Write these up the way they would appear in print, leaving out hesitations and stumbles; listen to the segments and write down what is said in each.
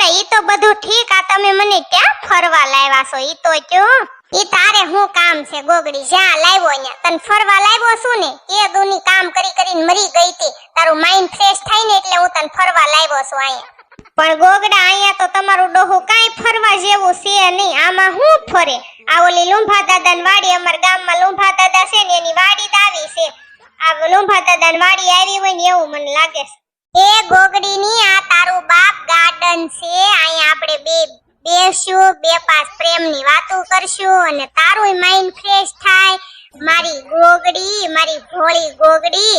ગોગડા ઈ તો બધું ઠીક, આ તમે મને ક્યાં ફરવા લાવ્યા છો ઈ તો કયો? ઈ તારે હું કામ છે ગોગડી, જ્યાં લાવ્યો ન્યા તને ફરવા લાવ્યો છું ને, એ દુની કામ કરી કરીને મરી ગઈ તી, તારું માઇન્ડ ફ્રેશ થાય ને એટલે હું તને ફરવા લાવ્યો છું અહીંયા. પણ ગોગડા અહીંયા તો તમારું ડોહું કાઈ ફરવા જેવું છે નહીં, આમાં હું ફરે? આ ઓલી લુંભા દાદાની વાડી, અમાર ગામમાં લુંભા દાદા છે ને એની વાડી જ આવી છે, આ લુંભા દાદાની વાડી આવી હોય ને એવું મને લાગે છે. એ ગોગડી ની આ તારું બાપ ગાર્ડન છે, અહીંયા આપણે બેસશું, બે પાસ પ્રેમની વાતો કરશું અને તારું માઇન્ડ ફ્રેશ થાય. મારી ગોગડી, મારી ભોળી ગોગડી,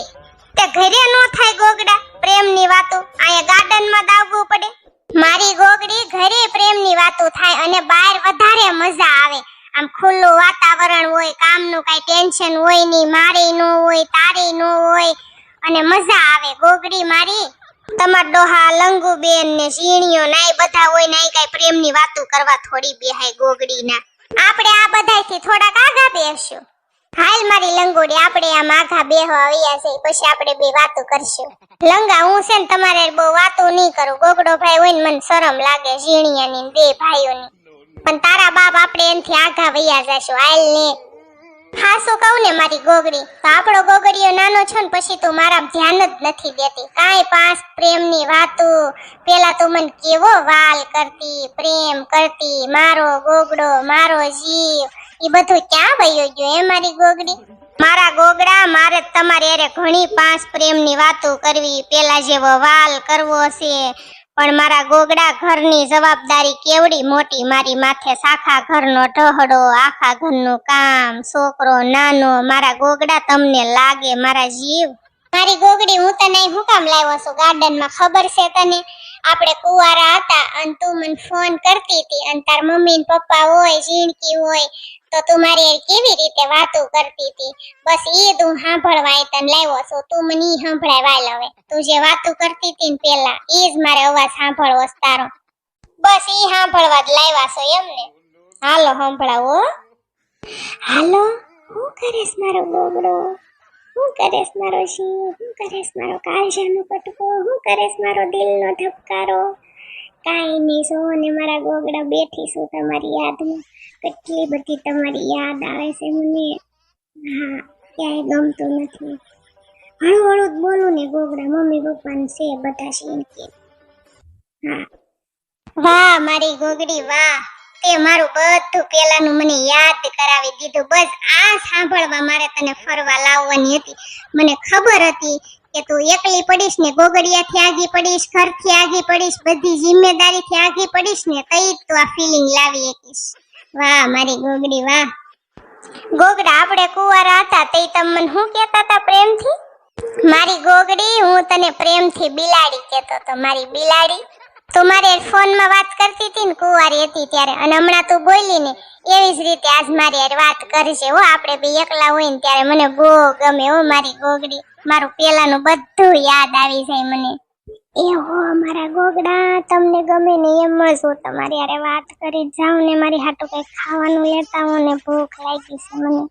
તે ઘરે નો થાય ગોગડા પ્રેમની વાતો, અહીંયા ગાર્ડનમાં દાવવું પડે. મારી ગોગડી ઘરે પ્રેમની વાતો થાય અને બહાર વધારે મજા આવે, આમ ખુલ્લું વાતાવરણ હોય, કામનું કઈ ટેન્શન હોય નહીં, મારે નો હોય તારે નો હોય અને મજા આવે. ગોગડી મારી તમાર ડોહા લંગુબેન ને ઝીણીઓ નાય બધા હોય ને કઈ પ્રેમની વાતો કરવા થોડી બેહાય ગોગડી ના. આપણે આ બધાયથી થોડાક આગા બેસશું. હાલ મારી લંગોડી, આપણે આમ આગા બેહવા આવ્યા છે, પછી આપણે બે વાતો કરશું. લંગા હું છે ને તમારે બહુ વાતો નહીં કરું, ગોગડો ભાઈ હોય ને મને શરમ લાગે ઝીણીયાની બે ભાઈઓની, પણ તારા બાપ આપણે એનથી આગા વૈયા જશું. હાલ ને હાસું કહું ને મારી ગોગડી, તો આપણો ગોગડીયો નાનો છો ને પછી તું મારા ધ્યાન જ નથી દેતી કાંઈ પાસ પ્રેમની વાતો. પેલા તું મને કેવો વાલ કરતી, પ્રેમ કરતી, મારો ગોગડો મારો જીવ, ઈ બધું ક્યાં વયો ગયો એ મારી ગોગડી? મારા ગોગડા, મારે તમારે અરે ઘણી પાસ પ્રેમની વાતો કરવી, પેલા જેવો વાલ કરવો છે, પણ મારા ગોગડા ઘરની જવાબદારી કેવડી મોટી મારી માથે, સાખા ઘરનો ઢહડો, આખા ઘરનું કામ, છોકરો નાનો. મારા ગોગડા તમને લાગે મારા જીવ? મારી ગોગડી હું તને હું કામ લાવ્યો છું ગાર્ડનમાં ખબર છે તને? આપણે કુવારા હતા અને તું મને ફોન કરતી હતી અને તાર મમ્મી ને પપ્પા હોય, ઝીણકી હોય, તો તું મારી કેવી રીતે વાતો કરતી હતી, બસ ઈ તું સાંભળવા તને લાવ્યો છો. તું મને ઈ સાંભળાય વાલ, હવે તું જે વાતો કરતી હતી ને પેલા ઈ જ મારે અવાજ સાંભળવો તારો, બસ ઈ સાંભળવા જ લાવ્યા છો એમને? હાલો સાંભળાવો. હાલો, હું કરેસ મારો ગોગડો, હું કરેસ મારો શિવ, હું કરેસ મારો કાળજાનો કટકો, હું કરેસ મારો દિલનો ધબકારો? કાઈ નહીં, સો ને મારા ગોગડા બેઠી છું તમારી યાદમાં, કેટલી બધી તમારી યાદ આવે છે મને. હા, ક્યાંય ગમતું નથી. હળું હળું જ બોલું ને ગોગડા, મમ્મી પપ્પા ને છે બધા શીણકી. હા, વાહ મારી ગોગડી વાહ, તે મારું બધું પેલાનું મને યાદ કરાવી દીધું. બસ આ સાંભળવા મારે તને ફરવા લાવવાની હતી. મને ખબર હતી કે તું એકલી પડીશ ને, ગોગડિયાથી આગી પડીશ, ઘરથી આગી પડીશ, બધી જિમ્મેદારીથી આગી પડીશ ને, તઈ તું આ ફીલિંગ લાવી શકીશ. વાહ મારી ગોગડી વાહ. ગોગડા આપણે કુંવારા હતા તઈ તમે મને શું કહેતા હતા પ્રેમથી? મારી ગોગડી હું તને પ્રેમથી બિલાડી કહેતો તો, મારી બિલાડી. તું મારે ફોનમાં વાત કરતી હતી ને કુંવારી હતી ત્યારે, અને હમણાં તું બોલી ને એવી જ રીતે આજ મારી યાર વાત કરજે હો. આપણે બે એકલા હોય ને ત્યારે મને બહુ ગમે હો મારી ગોગડી, મારું પેલાનું બધું યાદ આવી જાય મને. એ હો મારા ગોગડા, તમને ગમે ને એમ જ હું તમારી યારે વાત કરી જાઉં ને મારી હાટું કઈ ખાવાનું લેતા હું ને, ભૂખ લાગી છે મને.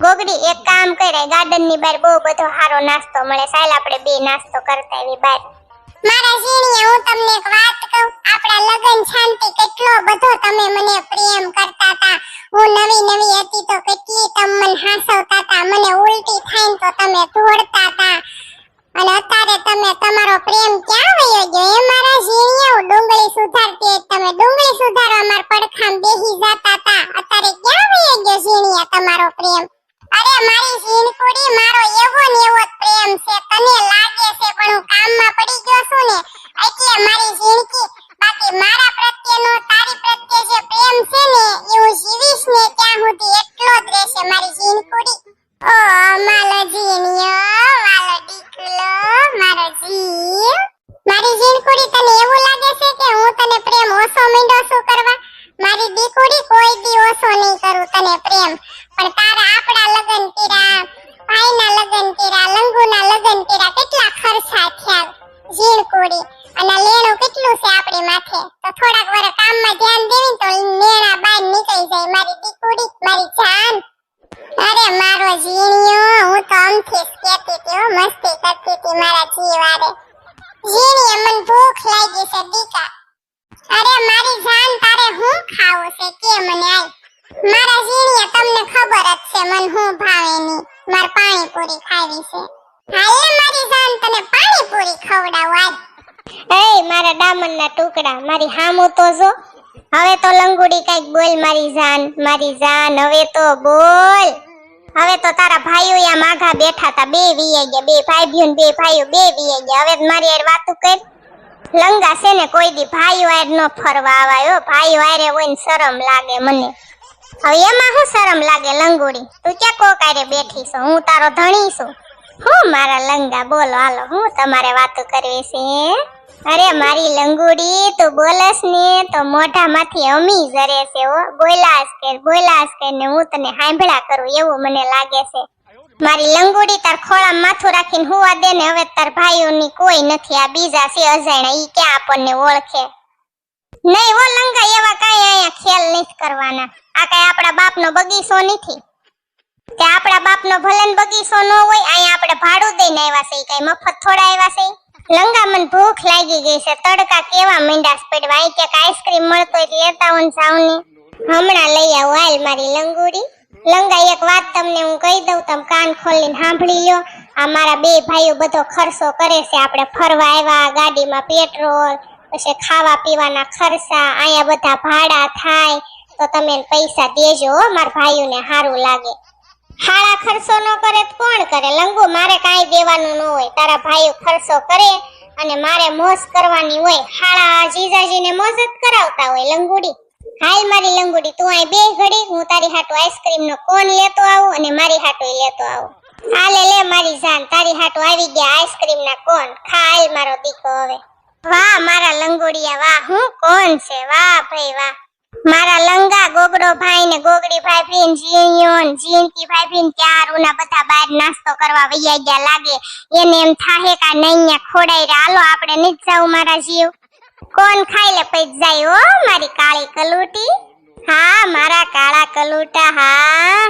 ગોગડી એક કામ કરે, ગાર્ડન ની બહાર બહુ બધો સારો નાસ્તો મળે, ચાલ આપણે બે નાસ્તો કરતા આવી બહાર. મારા ઝીણીએ હું તમને એક વાત કહું, આપણા લગન શાંતિ કેટલો બધો તમે મને પ્રેમ કરતા હતા. હું નવી નવી હતી તો કેટલી તમે મને હાંસવતા હતા, મને ઉલટી થાય તો તમે ધોડતા હતા, અને અત્યારે તમે તમારો પ્રેમ ક્યાં વયો ગયો એ મારા ઝીણીએ? હું ડુંગળી સુધારતી તમે ડુંગળી સુધારવા માર પડખામ બેહી જતા હતા, અત્યારે ક્યાં વયો ગયો ઝીણીએ તમારો પ્રેમ? અરે મારી ઝીણકુડી, મારો એવો ને એવો પ્રેમ છે, તને લાગે છે પણ હું કામમાં પડી ગયો છું ને એટલે મારી ઝીણકી. બાકી મારા પ્રત્યેનો તારી પ્રત્યે જે પ્રેમ છે ને એ હું જીવીશ ને ત્યાં સુધી એટલો જ રહેશે મારી ઝીણકુડી. ઓ મારો ઝીણિયો, મારો દીકલો, મારો જીવ. મારી ઝીણકુડી, તને એવું લાગે છે કે હું તને પ્રેમ ઓછો માંડ્યો છું કરવા? મારી દીકુડી, કોઈ દી ઓછો નહીં કરું તને પ્રેમ, પણ તારા આપણા લગન કર્યા, ભાઈના લગન કર્યા, લંગુના લગન કર્યા, કેટલા ખર્ચા થયા ઝીણકુડી, અને લેણું કેટલું છે આપણી માથે, તો થોડાક વાર કામમાં ધ્યાન દેવી તો લેણા બહાર નીકળી જાય મારી દીકુડી, મારી જાન. અરે મારો ઝીણિયો, હું તો અમથી જ કહેતી હતી હો, મસ્તી કરતી હતી મારા જીવારે. ઝીણીએ મને ભૂખ લાગી છે દીકા. ખાવો છે કે મને આય મારા જીણીયા તમને ખબર જ છે મન હું ભાવે ની માર પાણીપુરી ખાવી છે હાલે મારી જાન તને પાણીપુરી ખવડાવ આજ એ મારા ડામરના ટુકડા મારી હામુ તો જો હવે તો લંગુડી કઈક બોલ મારી જાન હવે તો બોલ હવે તો તારા ભાઈઓ યા માઘા બેઠા તા બે વીએ ગયા બે ભાઈઓ બે વીએ ગયા હવે મારી યાર વાતું કર લંગા છે ને કોઈ દી ભાઈઓ આર નો ફરવા આવાયો ભાઈઓ આરે હોય ને શરમ લાગે મને હવે એમાં શું શરમ લાગે લંગુડી તું ક્યાં કોક આરે બેઠી છો હું તારો ધણી છું હું મારા લંગા બોલો હાલો હું તમારે વાતું કરવી છે અરે મારી લંગુડી તું બોલસ ને તો મોઢામાંથી અમી જરે છે હો બોલાસ કર ને હું તને હાંભળા કરું એવું મને લાગે છે મારી લંગુડી તાર ખોળા માથું રાખીને હુવા દે ને હવે તાર ભાઈઓની કોઈ નથી આ બીજા છે અજાણ્યા ઈ ક્યાં આપણને ઓળખે નહીં હો લંગા એવા કાંઈ અહીંયા ખેલ નથી કરવાના આ કાંઈ આપણા બાપનો બગીચો નથી કે આપણા બાપનો ભલેન બગીચો ન હોય અહીંયા આપણે ભાડું દઈને આવ્યા છે કઈ મફત થોડા આવ્યા છે લંગા મને ભૂખ લાગી ગઈ છે તડકા કેવા મીંડાસ પડવા અહીં ક્યાંક આઈસ્ક્રીમ મળતો હોય લેતા હું જાઉં ને હમણાં લઈ આવું હાલ મારી લંગુડી લંગા એક વાત તમને હું કહી દઉં તમે કાન ખોલીને સાંભળી લ્યો આ મારા બે ભાઈઓ બધો ખર્ચો કરે છે આપણે ફરવા આવ્યા ગાડીમાં પેટ્રોલ પછી ખાવા પીવાના ખર્ચા અહીંયા બધા ભાડા થાય તો તમે પૈસા દેજો હો મારા ભાઈઓને સારું લાગે હાળા ખર્ચો ન કરે તો કોણ કરે લંગુ મારે કાંઈ દેવાનું ન હોય તારા ભાઈઓ ખર્ચો કરે અને મારે મોજ કરવાની હોય હાળા જીજાજીને મોજ જ કરાવતા હોય લંગુડી હાલ મારી લંગુડી તું અહીં બે ઘડી હું તારી હાટુ આઈસ્ક્રીમ નો કોન લેતો આવું અને મારી હાટુ લેતો આવું હાલે લે મારી જાન તારી હાટુ આવી ગયા આઈસ્ક્રીમ ના કોન ખા હાલ મારો દીકો હવે વાહ મારા લંગુડિયા વાહ હું કોણ છે વાહ ભાઈ વાહ મારા લંગા ગોગડો ભાઈ ને ગોગડી ભાઈ ભીન જીનકી ભાઈ ભીન ચારુના બધા બહાર નાસ્તો કરવા વૈયા ગયા લાગે એને એમ થાહે કા નૈયા ખોડાઈ હાલો આપણે નીચ જાવ મારા જીવ કોણ ખાઈ લે પૈ જાય હો મારી કાળી કલુટી હા મારા કાળા કલુટા હા